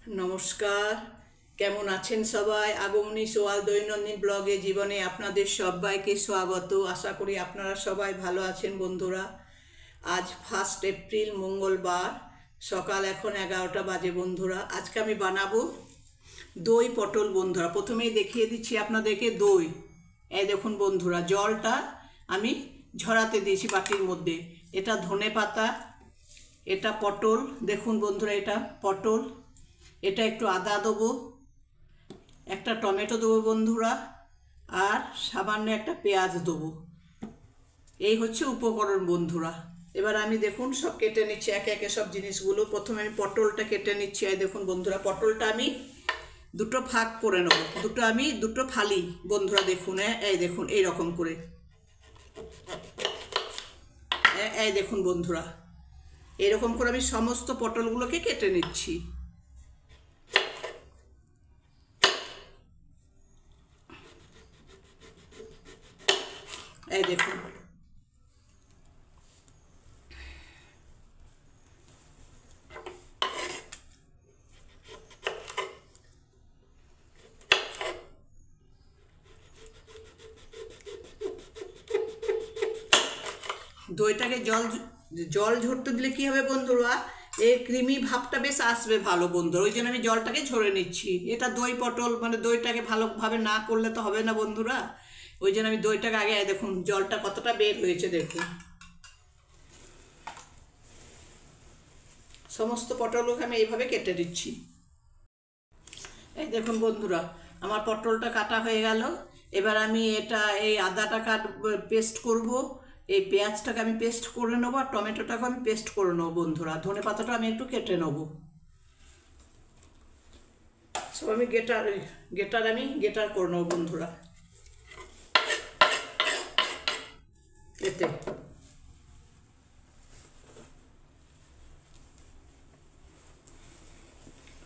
নমস্কার, কেমন আছেন সবাই? আগমনী সোয়াল দৈনন্দিন ব্লগে জীবনে আপনাদের সবাইকে স্বাগত। আশা করি আপনারা সবাই ভালো আছেন বন্ধুরা। আজ 1 এপ্রিল মঙ্গলবার, সকাল এখন 11টা বাজে বন্ধুরা। আজকে আমি বানাবো দই পটল বন্ধুরা। প্রথমেই দেখিয়ে দিচ্ছি আপনাদেরকে দই। এই দেখুন বন্ধুরা, জলটা আমি ঝরাতে দিয়েছি বাটির মধ্যে। এটা ধনে পাতা, এটা পটল, দেখুন বন্ধুরা এটা পটল, এটা একটু আদা দেবো, একটা টমেটো দেবো বন্ধুরা, আর সামান্য একটা পেঁয়াজ দেবো। এই হচ্ছে উপকরণ বন্ধুরা। এবার আমি দেখুন সব কেটে নিচ্ছি একে একে সব জিনিসগুলো। প্রথমে আমি পটলটা কেটে নিচ্ছি। এই দেখুন বন্ধুরা, পটলটা আমি দুটো ভাগ করে নেব, দুটো ফালি বন্ধুরা। দেখুন এই দেখুন এইরকম করে, এই দেখুন বন্ধুরা, এরকম করে আমি সমস্ত পটলগুলোকে কেটে নিচ্ছি। এই দেখুন দইটাকে জল ঝরতে দিলে কি হবে বন্ধুরা, এই ক্রিমি ভাবটা বেশ আসবে ভালো বন্ধুরা। ওই জন্য আমি জলটাকে ঝরে নিচ্ছি। এটা দই পটল মানে দইটাকে ভালোভাবে না করলে তো হবে না বন্ধুরা। ওই জন্য আমি দইটাকে আগে, দেখুন জলটা কতটা বের হয়েছে দেখুন। সমস্ত পটলগুলোকে আমি এইভাবে কেটে দিচ্ছি। এই দেখুন বন্ধুরা, আমার পটলটা কাটা হয়ে গেল। এবার আমি এই আদাটা পেস্ট করব, এই পেঁয়াজটাকে আমি পেস্ট করে নেবো, আর টমেটোটাকে আমি পেস্ট করে নেবো বন্ধুরা। ধনে পাতাটা আমি একটু কেটে নেবো। সব আমি গেটার করে নেবো বন্ধুরা। এতে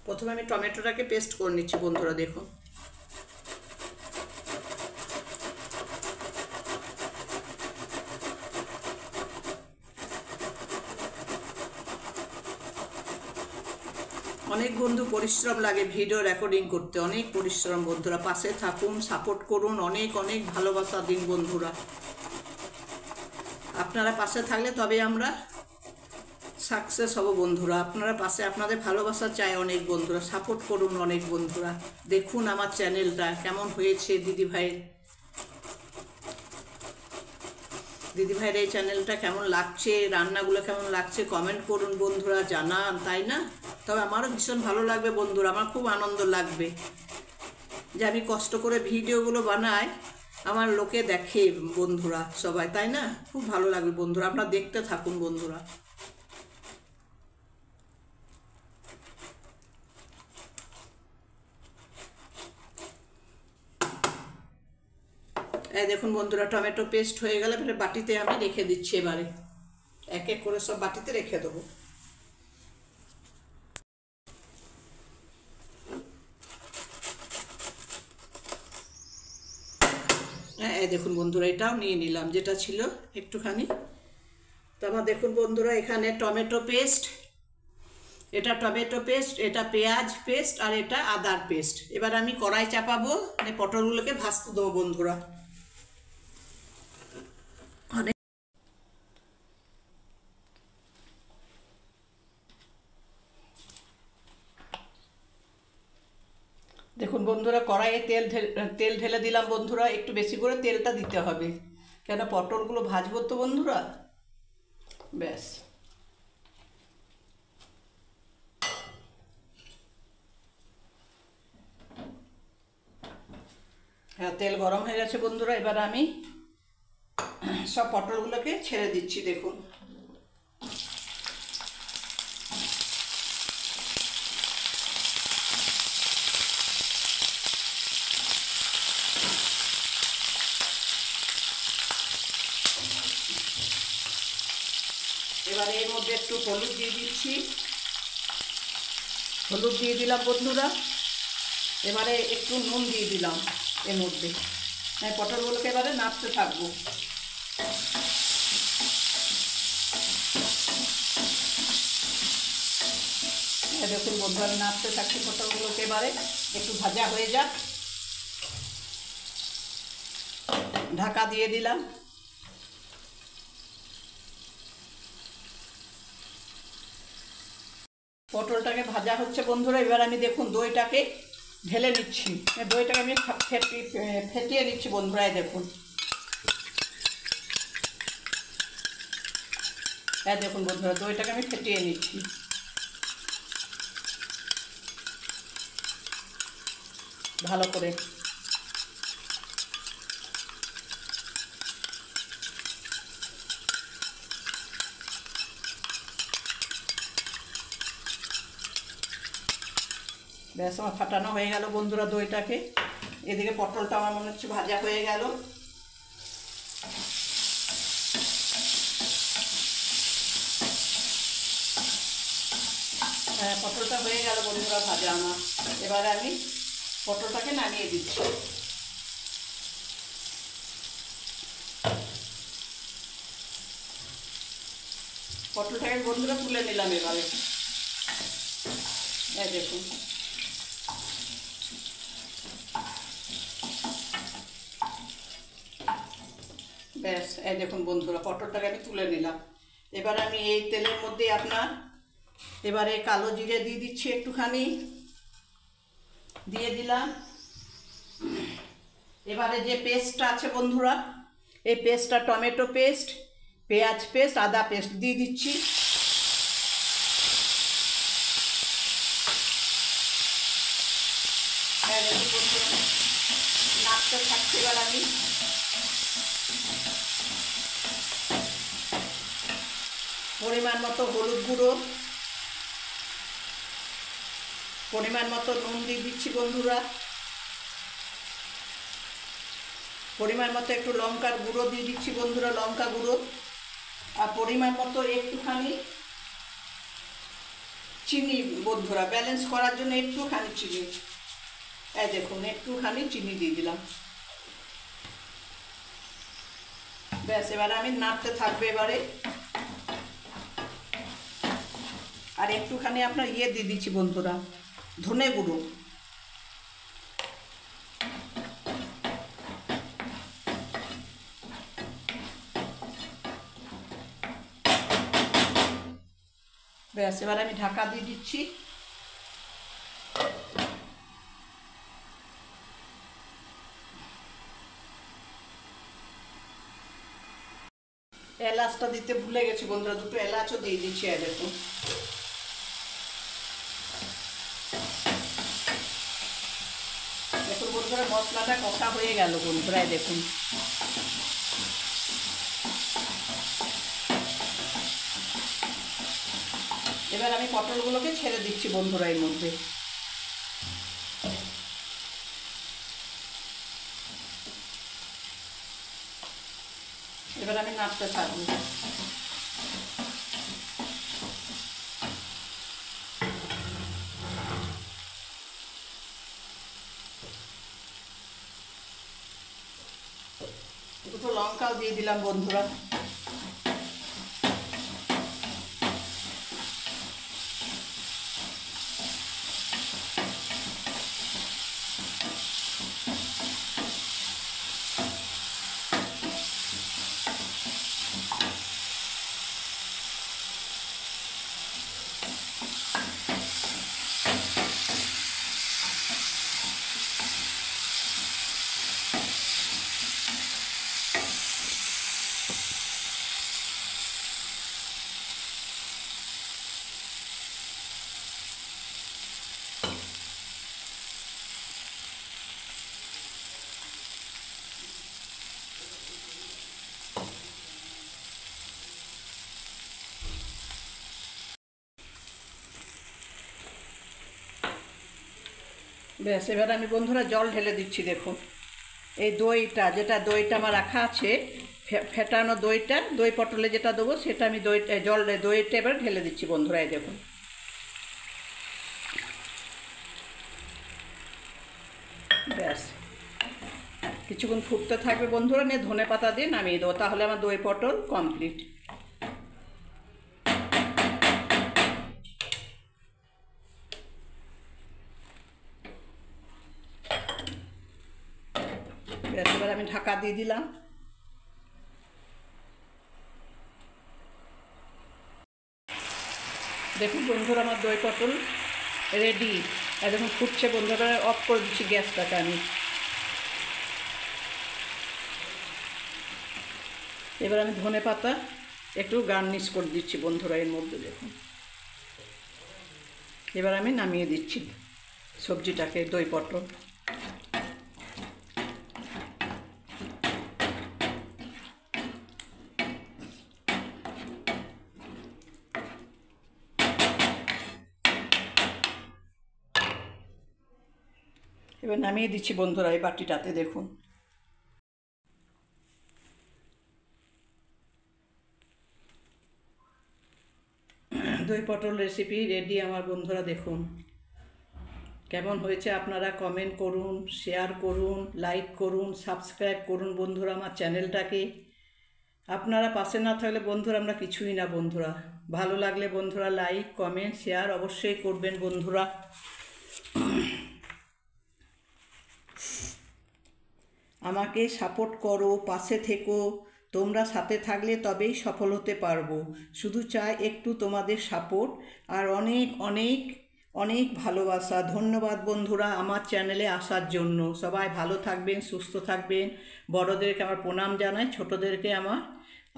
প্রথমে আমি টমেটোটাকে পেস্ট করে নিচ্ছি বন্ধুরা। দেখুন অনেক বন্ধু পরিশ্রম লাগে ভিডিও রেকর্ডিং করতে, অনেক পরিশ্রম বন্ধুরা। পাশে থাকুন, সাপোর্ট করুন, অনেক অনেক ভালোবাসা দিন বন্ধুরা। আপনারা পাশে থাকলে তবে আমরা সাকসেস হব বন্ধুরা। আপনারা পাশে, আপনাদের ভালোবাসা চাই অনেক বন্ধুরা। সাপোর্ট করুন অনেক বন্ধুরা। দেখুন আমার চ্যানেলটা কেমন হয়েছে। দিদিভাইয়ের এই চ্যানেলটা কেমন লাগছে, রান্নাগুলো কেমন লাগছে কমেন্ট করুন বন্ধুরা, জানান, তাই না? তবে আমারও ভীষণ ভালো লাগবে বন্ধুরা। আমার খুব আনন্দ লাগবে যে আমি কষ্ট করে ভিডিওগুলো বানাই, আমার লোকে দেখে বন্ধুরা সবাই, তাই না? খুব ভালো লাগবে বন্ধুরা। আপনারা দেখতে থাকুন বন্ধুরা। এই দেখুন বন্ধুরা, টমেটো পেস্ট হয়ে গেলে এবারে বাটিতে আমি রেখে দিচ্ছি। এবারে এক এক করে সব বাটিতে রেখে দেবো। হ্যাঁ এই দেখুন বন্ধুরা, এটাও নিয়ে নিলাম যেটা ছিল একটুখানি। তারপর দেখুন বন্ধুরা, এখানে টমেটো পেস্ট, এটা পেঁয়াজ পেস্ট, আর এটা আদার পেস্ট। এবার আমি কড়াই চাপাবো, পটলগুলোকে ভাজতে দেবো বন্ধুরা। দেখুন বন্ধুরা, কড়াইয়ে তেল ঢেলে দিলাম বন্ধুরা। একটু বেশি করে তেলটা দিতে হবে, কেন পটলগুলো ভাজবো তো বন্ধুরা। ব্যাস, হ্যাঁ তেল গরম হয়ে গেছে বন্ধুরা। এবার আমি সব পটলগুলোকে ছেড়ে দিচ্ছি। দেখুন এবার এর মধ্যে একটু হলুদ দিয়ে দিচ্ছি। হলুদ দিয়ে দিলাম বন্ধুরা। এবারে একটু নুন দিয়ে দিলাম এর মধ্যে। পটলগুলোকে এবারে নাড়তে থাকবো। দেখুন বন্ধুরা, আমি নাড়তে থাকছি পটলগুলোকে, এবারে একটু ভাজা হয়ে যাক। ঢাকা দিয়ে দিলাম। পটলটাকে ভাজা হচ্ছে বন্ধুরা। এবার আমি দেখুন দইটাকে ঢেলে নিচ্ছি। দইটাকে আমি ফেটিয়ে নিচ্ছি বন্ধুরা। দেখুন দেখুন বন্ধুরা, দইটাকে আমি ফেটিয়ে নিচ্ছি ভালো করে। ব্যাস, আমার ফাটানো হয়ে গেল বন্ধুরা দইটাকে। এদিকে পটলটা আমার মনে হচ্ছে ভাজা হয়ে গেল। হ্যাঁ, পটলটা হয়ে গেল বন্ধুরা ভাজা আমার। এবারে আমি পটলটাকে নামিয়ে দিচ্ছি। পটলটাকে বন্ধুরা তুলে নিলাম এবারে। দেখুন ব্যাস, দেখুন বন্ধুরা, পটলটাকে আমি তুলে নিলাম। এবার আমি এই তেলের মধ্যে এবারে কালো জিরে দিয়ে দিচ্ছি একটুখানি, দিয়ে দিলাম। এবারে যে পেস্টটা আছে বন্ধুরা, এই পেস্টটা টমেটো পেস্ট, পেঁয়াজ পেস্ট, আদা পেস্ট দিয়ে দিচ্ছি। নাড়তে থাকছি এবার আমি। পরিমাণ মতো হলুদ গুঁড়ো, পরিমাণ মতো নুন দিয়ে দিচ্ছি বন্ধুরা। পরিমাণ মতো একটু লঙ্কার গুঁড়ো দিয়ে দিচ্ছি বন্ধুরা, লঙ্কা গুঁড়ো। আর পরিমাণ মতো একটুখানি চিনি বন্ধুরা, ব্যালেন্স করার জন্য একটুখানি চিনি। দেখুন একটুখানি চিনি দিয়ে দিলাম। ব্যাস, এবারে আমি নাড়তে থাকবে এবারে। আর একটুখানি আপনার দিয়ে দিচ্ছি বন্ধুরা, ধনে গুঁড়ো। ব্যাস, এবার আমি ঢাকা দিয়ে দিচ্ছি। এলাচটা দিতে ভুলে গেছি বন্ধুরা, দুটো এলাচও দিয়ে দিচ্ছি। দেখুন দেখুন বন্ধুরা, মশলাটা কষা হয়ে গেল বন্ধুরা। দেখুন এবার আমি পটলগুলোকে ছেড়ে দিচ্ছি বন্ধুরা এর মধ্যে। এবার আমি নাড়তে থাকবো। দুটো লঙ্কাও দিয়ে দিলাম বন্ধুরা। ব্যাস, এবার আমি বন্ধুরা জল ঢেলে দিচ্ছি। দেখুন এই দইটা, যেটা দইটা আমার রাখা আছে ফেটানো দইটা, দই পটলে যেটা দেবো সেটা আমি দইটা এবার ঢেলে দিচ্ছি বন্ধুরা। এই দেখুন ব্যাস, কিছুক্ষণ ফুটতে থাকবে বন্ধুরা, নিয়ে ধনে পাতা দিয়ে নামিয়ে দেবো, তাহলে আমার দই পটল কমপ্লিট। এবার আমি ঢাকা দিয়ে দিলাম। দেখুন বন্ধুরা, আমার দই পটল রেডি। একদম ফুটছে বন্ধুরা, অফ করে দিচ্ছি গ্যাসটাকে আমি। এবার আমি ধনে পাতা একটু গার্নিশ করে দিচ্ছি বন্ধুরা এর মধ্যে। দেখুন এবার আমি নামিয়ে দিচ্ছি সবজিটাকে, দই পটল। এবার নামিয়ে দিচ্ছি বন্ধুরা এই বাটিটাতে। দেখুন দই পটল রেসিপি রেডি আমার বন্ধুরা। দেখুন কেমন হয়েছে আপনারা কমেন্ট করুন, শেয়ার করুন, লাইক করুন, সাবস্ক্রাইব করুন বন্ধুরা আমার চ্যানেলটাকে। আপনারা পাশে না থাকলে বন্ধুরা আমরা কিছুই না বন্ধুরা। ভালো লাগলে বন্ধুরা লাইক কমেন্ট শেয়ার অবশ্যই করবেন বন্ধুরা। আমাকে সাপোর্ট করো, পাশে থেকো। তোমরা সাথে থাকলে তবেই সফল হতে পারবো। শুধু চাই একটু তোমাদের সাপোর্ট আর অনেক অনেক অনেক ভালোবাসা। ধন্যবাদ বন্ধুরা আমার চ্যানেলে আসার জন্য। সবাই ভালো থাকবেন, সুস্থ থাকবেন। বড়োদেরকে আমার প্রণাম জানাই, ছোটোদেরকে আমার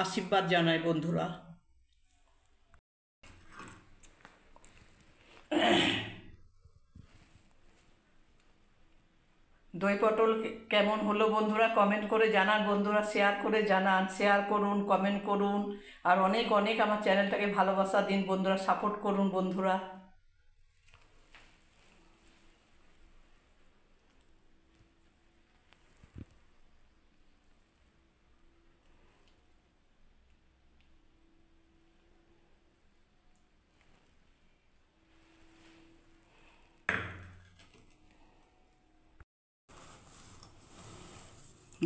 আশীর্বাদ জানাই বন্ধুরা। দই পটল কেমন হলো বন্ধুরা কমেন্ট করে জানান বন্ধুরা, শেয়ার করে জানান, শেয়ার করুন, কমেন্ট করুন, আর অনেক অনেক আমার চ্যানেলটাকে ভালোবাসা দিন বন্ধুরা, সাপোর্ট করুন বন্ধুরা।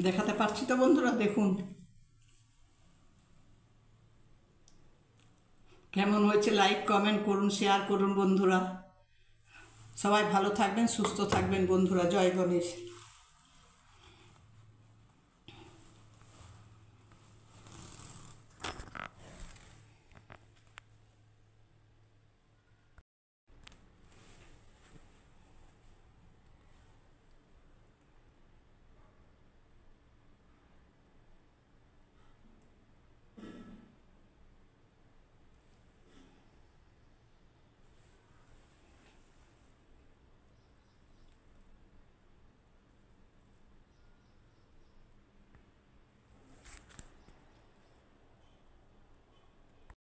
দেখাতে পারছি তো বন্ধুরা, দেখুন কেমন হয়েছে। লাইক কমেন্ট করুন, শেয়ার করুন বন্ধুরা। সবাই ভালো থাকবেন, সুস্থ থাকবেন বন্ধুরা। জয় গণেশ।